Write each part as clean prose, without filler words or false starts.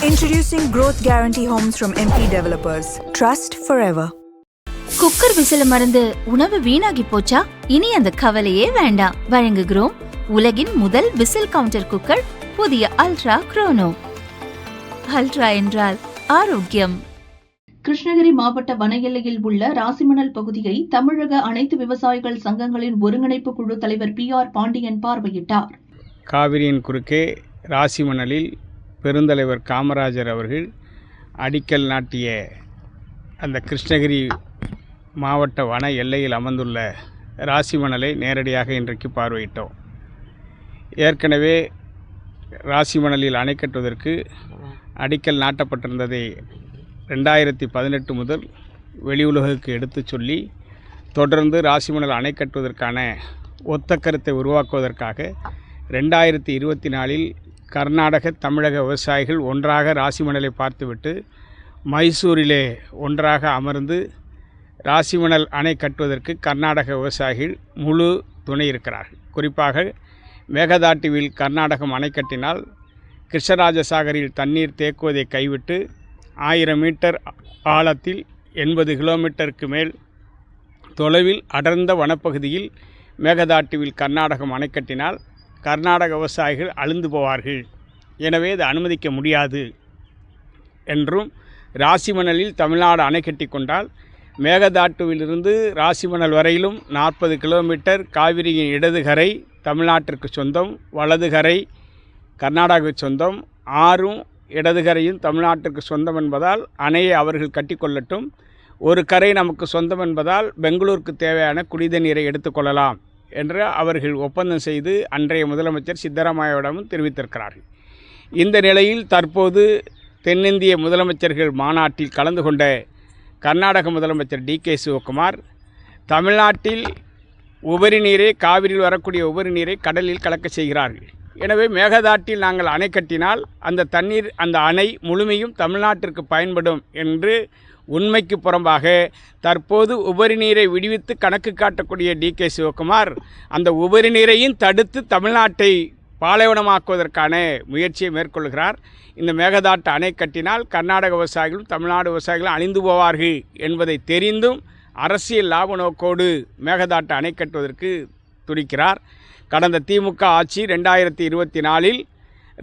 Introducing Growth Guarantee Homes from MP Developers. Trust forever. Cooker whistle மறந்து உணவு வீணாகி போச்சா? இனி அந்த கவலையே வேண்டாம். வழங்குகிறோம் உலகின் முதல் விசில் கவுண்டர் குக்கர், புதிய அல்ட்ரா குரோனோ. அல்ட்ரா என்றால் ஆரோக்கியம். கிருஷ்ணகிரி மாவட்ட வன எல்லையில் உள்ள ராசிமணல் பகுதியை தமிழக அனைத்து விவசாயிகள் சங்கங்களின் ஒருங்கிணைப்பு குழு தலைவர் PR பாண்டியன் பார்வையிட்டார். காவிரியின் குறுக்கே ராசிமணலில் பெருந்தலைவர் காமராஜர் அவர்கள் அடிக்கல் நாட்டிய அந்த கிருஷ்ணகிரி மாவட்ட வன எல்லையில் அமர்ந்துள்ள ராசிமணலை நேரடியாக இன்றைக்கு பார்வையிட்டோம். ஏற்கனவே ராசிமணலில் அணை கட்டுவதற்கு அடிக்கல் நாட்டப்பட்டிருந்ததை 2018 முதல் வெளி உலகுக்கு எடுத்து சொல்லி தொடர்ந்து ராசிமணல் அணை கட்டுவதற்கான ஒத்த கருத்தை உருவாக்குவதற்காக 2024 கர்நாடக தமிழக விவசாயிகள் ஒன்றாக ராசிமணலை பார்த்துவிட்டு மைசூரிலே ஒன்றாக அமர்ந்து ராசிமணல் அணை கட்டுவதற்கு கர்நாடக விவசாயிகள் முழு துணை இருக்கிறார்கள். குறிப்பாக மேகதாட்டுவில் கர்நாடகம் அணை கட்டினால் கிருஷ்ணராஜசாகரில் தண்ணீர் தேக்குவதை கைவிட்டு 1000 மீட்டர் ஆழத்தில் 80 கிலோமீட்டருக்கு மேல் தொலைவில் அடர்ந்த வனப்பகுதியில் மேகதாட்டுவில் கர்நாடகம் அணை கட்டினால் கர்நாடக விவசாயிகள் அழிந்து போவார்கள். எனவே இது அனுமதிக்க முடியாது என்றும், ராசிமணலில் தமிழ்நாடு அணை கட்டி கொண்டால் மேகதாட்டுவிலிருந்து ராசிமணல் வரையிலும் 40 கிலோமீட்டர் காவிரியின் இடதுகரை தமிழ்நாட்டிற்கு சொந்தம், வலதுகரை கர்நாடகாவுக்கு சொந்தம், ஆறும் இடதுகரையும் தமிழ்நாட்டிற்கு சொந்தம் என்பதால் அணையை அவர்கள் கட்டிக்கொள்ளட்டும். ஒரு கரை நமக்கு சொந்தம் என்பதால் பெங்களூருக்கு தேவையான குடித நீரை எடுத்துக்கொள்ளலாம் என்று அவர்கள் ஒப்பந்தம் செய்து அன்றைய முதலமைச்சர் சித்தராமையாவிடமும் தெரிவித்திருக்கிறார்கள். இந்த நிலையில் தற்போது தென்னிந்திய முதலமைச்சர்கள் மாநாட்டில் கலந்து கொண்ட கர்நாடக முதலமைச்சர் DK சிவகுமார் தமிழ்நாட்டில் உபரி நீரை, காவிரியில் வரக்கூடிய உபரி நீரை கடலில் கலக்க செய்கிறார்கள். எனவே மேகதாட்டில் நாங்கள் அணை கட்டினால் அந்த தண்ணீர், அந்த அணை முழுமையும் தமிழ்நாட்டிற்கு பயன்படும் என்று உண்மைக்கு புறம்பாக தற்போது உபரி நீரை விடுவித்து கணக்கு காட்டக்கூடிய DK சிவகுமார் அந்த உபரி நீரையும் தடுத்து தமிழ்நாட்டை பாலைவனமாக்குவதற்கான முயற்சியை மேற்கொள்கிறார். இந்த மேகதாட்டு அணை கட்டினால் கர்நாடக விவசாயிகளும் தமிழ்நாடு விவசாயிகளும் அழிந்து போவார்கள் என்பதை தெரிந்தும் அரசியல் லாப நோக்கோடு மேகதாட்டு அணை கட்டுவதற்கு துடிக்கிறார். கடந்த திமுக ஆட்சி 2024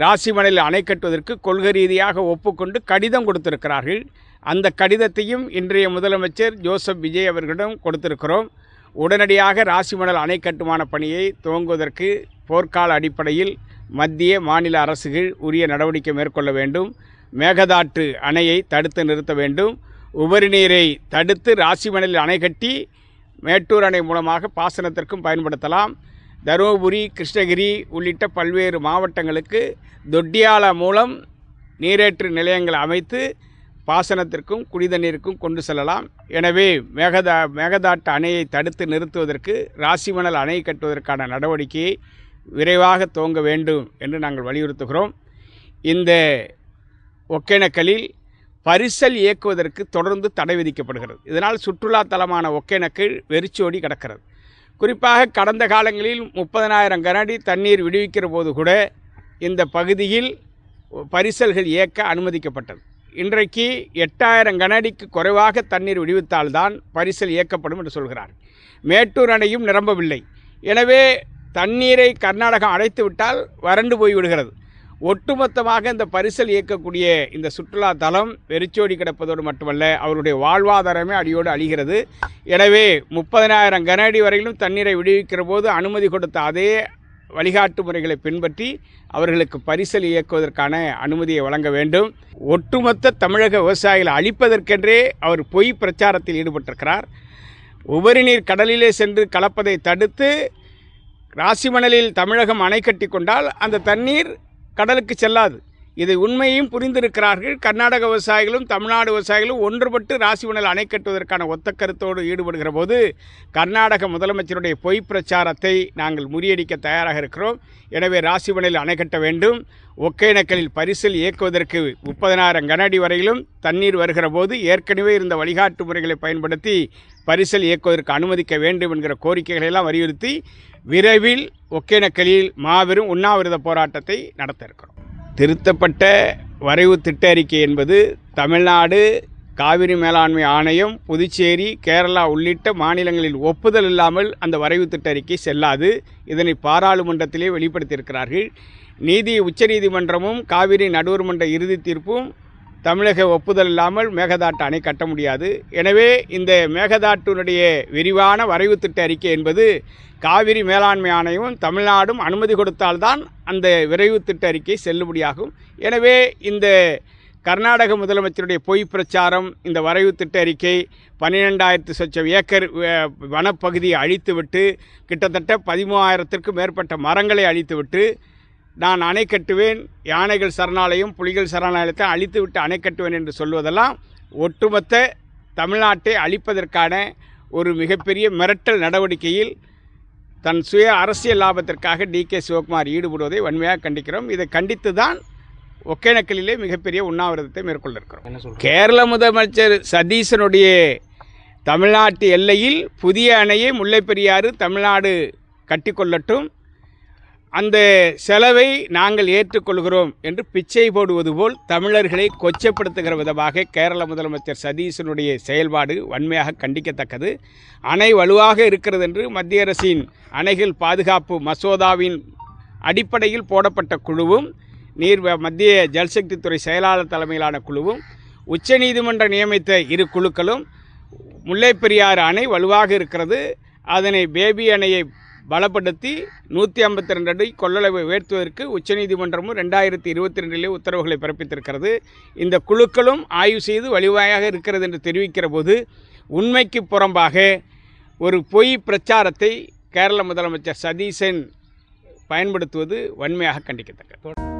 ராசிமணலில் அணை கட்டுவதற்கு கொள்கை ரீதியாக ஒப்புக்கொண்டு கடிதம் கொடுத்திருக்கிறார்கள். அந்த கடிதத்தையும் இன்றைய முதலமைச்சர் ஜோசப் விஜய் அவர்களிடம் கொடுத்திருக்கிறோம். உடனடியாக ராசிமணல் அணை கட்டுமான பணியை துவங்குவதற்கு போர்க்கால அடிப்படையில் மத்திய மாநில அரசுகள் உரிய நடவடிக்கை மேற்கொள்ள வேண்டும். மேகதாட்டு அணையை தடுத்து நிறுத்த வேண்டும். உபரி நீரை தடுத்து ராசிமணலில் அணை கட்டி மேட்டூர் அணை மூலமாக பாசனத்திற்கும் பயன்படுத்தலாம். தருமபுரி, கிருஷ்ணகிரி உள்ளிட்ட பல்வேறு மாவட்டங்களுக்கு தொட்டியால மூலம் நீரேற்று நிலையங்கள் அமைத்து பாசனத்திற்கும் குடித நீருக்கும் கொண்டு செல்லலாம். எனவே மேகதாட்டு அணையை தடுத்து நிறுத்துவதற்கு ராசிமணல் அணை கட்டுவதற்கான நடவடிக்கையை விரைவாக துவங்க வேண்டும் என்று நாங்கள் வலியுறுத்துகிறோம். இந்த ஒகேனக்கலில் பரிசல் இயக்குவதற்கு தொடர்ந்து தடை விதிக்கப்படுகிறது. இதனால் சுற்றுலா தலமான ஒகேனக்கல் வெறிச்சோடி கிடக்கிறது. குறிப்பாக கடந்த காலங்களில் 30,000 கனஅடி தண்ணீர் விடுவிக்கிற போது கூட இந்த பகுதியில் பரிசல்கள் இயக்க அனுமதிக்கப்பட்டது. இன்றைக்கு 8,000 கனஅடிக்கு குறைவாக தண்ணீர் விடுவித்தால்தான் பரிசல் இயக்கப்படும் என்று சொல்கிறார். மேட்டூர் அணையும் நிரம்பவில்லை. எனவே தண்ணீரை கர்நாடகம் அடைத்து விட்டால் வறண்டு போய்விடுகிறது. ஒட்டுமொத்தமாக இந்த பரிசல் இயக்கக்கூடிய இந்த சுற்றுலா தலம் வெறிச்சோடி கிடப்பதோடு மட்டுமல்ல, அவருடைய வாழ்வாதாரமே அடியோடு அழிகிறது. எனவே 30,000 கனஅடி வரையிலும் தண்ணீரை விடுவிக்கிற போது அனுமதி கொடுத்த அதே வழிகாட்டு முறைகளை பின்பற்றி அவர்களுக்கு பரிசல் இயக்குவதற்கான அனுமதியை வழங்க வேண்டும். ஒட்டுமொத்த தமிழக விவசாயிகளை அழிப்பதற்கென்றே அவர் பொய் பிரச்சாரத்தில் ஈடுபட்டிருக்கிறார். உபரி நீர் கடலிலே சென்று கலப்பதை தடுத்து ராசிமணலில் தமிழகம் அணை கட்டி கொண்டால் அந்த தண்ணீர் கடலுக்கு செல்லாது. இதை உண்மையும் புரிந்திருக்கிறார்கள். கர்நாடக விவசாயிகளும் தமிழ்நாடு விவசாயிகளும் ஒன்றுபட்டு ராசிமணல் அணை கட்டுவதற்கான ஒத்த கருத்தோடு ஈடுபடுகிற போது கர்நாடக முதலமைச்சருடைய பொய் பிரச்சாரத்தை நாங்கள் முறியடிக்க தயாராக இருக்கிறோம். எனவே ராசிமணலில் அணை கட்ட வேண்டும். ஒகேனக்கலில் பரிசல் இயக்குவதற்கு 30,000 கனஅடி வரையிலும் தண்ணீர் வருகிற போது ஏற்கனவே இருந்த வழிகாட்டு முறைகளை பயன்படுத்தி பரிசல் இயக்குவதற்கு அனுமதிக்க வேண்டும் என்கிற கோரிக்கைகளை எல்லாம் வலியுறுத்தி விரைவில் ஒகேனக்கலில் மாபெரும் உண்ணாவிரத போராட்டத்தை நடத்த இருக்கிறோம். திருத்தப்பட்ட வரைவு திட்ட அறிக்கை என்பது தமிழ்நாடு காவிரி மேலாண்மை ஆணையம், புதுச்சேரி, கேரளா உள்ளிட்ட மாநிலங்களில் ஒப்புதல் இல்லாமல் அந்த வரைவு திட்ட அறிக்கை செல்லாது. இதனை பாராளுமன்றத்திலே வெளிப்படுத்தியிருக்கிறார்கள். உச்சநீதிமன்றமும் காவிரி நடுவர் மன்ற இறுதி தீர்ப்பும் தமிழக ஒப்புதல் இல்லாமல் மேகதாட்டு அணை கட்ட முடியாது. எனவே இந்த மேகதாட்டினுடைய விரிவான வரைவு திட்ட அறிக்கை என்பது காவிரி மேலாண்மை ஆணையம் தமிழ்நாடும் அனுமதி கொடுத்தால்தான் அந்த விரைவு திட்ட அறிக்கை செல்லுபடியாகும். எனவே இந்த கர்நாடக முதலமைச்சருடைய பொய் பிரச்சாரம், இந்த வரைவு திட்ட அறிக்கை 12,000 சொச்சம் ஏக்கர் வனப்பகுதியை அழித்துவிட்டு கிட்டத்தட்ட 13,000த்திற்கும் மேற்பட்ட மரங்களை அழித்துவிட்டு நான் அணை கட்டுவேன், யானைகள் சரணாலயம், புலிகள் சரணாலயத்தை அழித்துவிட்டு அணை கட்டுவேன் என்று சொல்வதெல்லாம் ஒட்டுமொத்த தமிழ்நாட்டை அழிப்பதற்கான ஒரு மிகப்பெரிய மிரட்டல் நடவடிக்கையில் தன் சுய அரசியல் லாபத்திற்காக DK சிவகுமார் ஈடுபடுவதை வன்மையாக கண்டிக்கிறோம். இதை கண்டித்து தான் ஒகேனக்கலிலே மிகப்பெரிய உண்ணாவிரதத்தை மேற்கொள்ள இருக்கிறோம். கேரள முதலமைச்சர் சதீசனுடைய தமிழ்நாட்டு எல்லையில் புதிய அணையை முல்லைப்பெரியாறு தமிழ்நாடு கட்டிக்கொள்ளட்டும், அந்த செலவை நாங்கள் ஏற்றுக்கொள்கிறோம் என்று பிச்சை போடுவது போல் தமிழர்களை கொச்சைப்படுத்துகிற விதமாக கேரள முதலமைச்சர் சதீசனுடைய செயல்பாடு வன்மையாக கண்டிக்கத்தக்கது. அணை வலுவாக இருக்கிறது என்று மத்திய அரசின் அணைகள் பாதுகாப்பு மசோதாவின் அடிப்படையில் போடப்பட்ட குழுவும், மத்திய ஜல்சக்தித்துறை செயலாளர் தலைமையிலான குழுவும், உச்சநீதிமன்றம் நியமித்த இரு குழுக்களும் முல்லைப்பெரியாறு அணை வலுவாக இருக்கிறது, அதனை பேபி அணையை பலப்படுத்தி 152 அடி கொள்ளளவை உயர்த்துவதற்கு உச்சநீதிமன்றமும் 2022 உத்தரவுகளை பிறப்பித்திருக்கிறது. இந்த குழுக்களும் ஆய்வு செய்து வலுவாக இருக்கிறது என்று தெரிவிக்கிற போது உண்மைக்கு புறம்பாக ஒரு பொய் பிரச்சாரத்தை கேரள முதலமைச்சர் சதீசன் பயன்படுத்துவது வன்மையாக கண்டிக்கத்தக்கது.